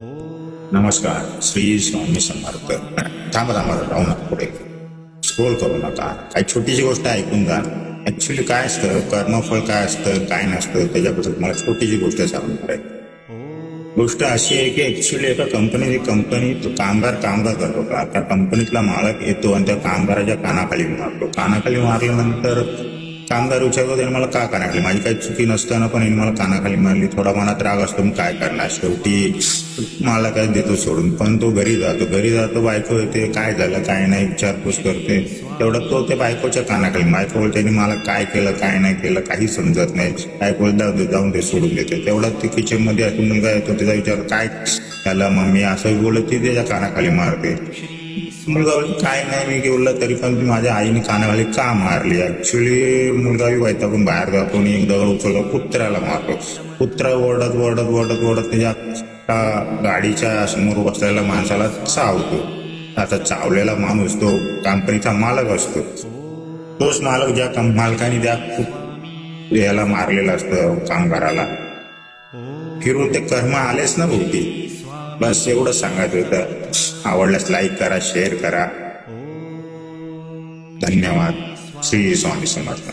नमस्कार. श्री स्वामी समर्थ. थांबा राहू नका, पुढे स्क्रोल करू नका. काही छोटीशी गोष्ट ऐकून जा. ऍक्च्युली काय असतं, कर्मफळ काय असतं काय नसतं त्याच्याबद्दल मला छोटीशी गोष्ट सांगणार आहे. गोष्ट अशी आहे की ऍक्च्युली एका कंपनीत कामगार करतो का, त्या कंपनीतला मालक येतो आणि त्या कामगाराच्या कानाखाली मारतो. कानाखाली मारल्यानंतर कामगार विचारतो त्याने मला का कानाखाली, माझी काही चुकी नसताना पण मला कानाखाली मारली. थोडा मनात राग असतो, मग काय करणार, शेवटी मला काय देतो सोडून. पण तो घरी जातो बायको येते, काय झालं काय नाही विचारपूस करते. तेवढं तो त्या बायकोच्या कानाखाली, बायको बोलते मला काय केलं काय नाही केलं काही समजत नाही. बायको जाऊन ते सोडून देते. तेवढ्यात ते किचन मध्ये मुलगा येतो, त्याचा विचार काय त्याला मम्मी असं बोलत ती त्याच्या कानाखाली मारते. मुलगा काय नाही मी बोलला तरी पण माझ्या आईने कानाखाली का मारली. ऍक्च्युली मुलगा वैतागून बाहेर जातो आणि एक दगड उचलतो, कुत्र्याला मारतो. कुत्रा ओरडत त्याच्या गाडीच्या समोर बसलेल्या माणसाला चावतो. आता चावलेला माणूस तो कंपनीचा मालक असतो. तोच मालक ज्या मालकाने त्या याला मारलेला असतं कामगाराला. फिरून ते कर्म आलेच ना भोवती. बस एवढं सांगायचं होतं. आवडल्यास लाईक करा, शेअर करा. धन्यवाद. श्री स्वामी समर्थ.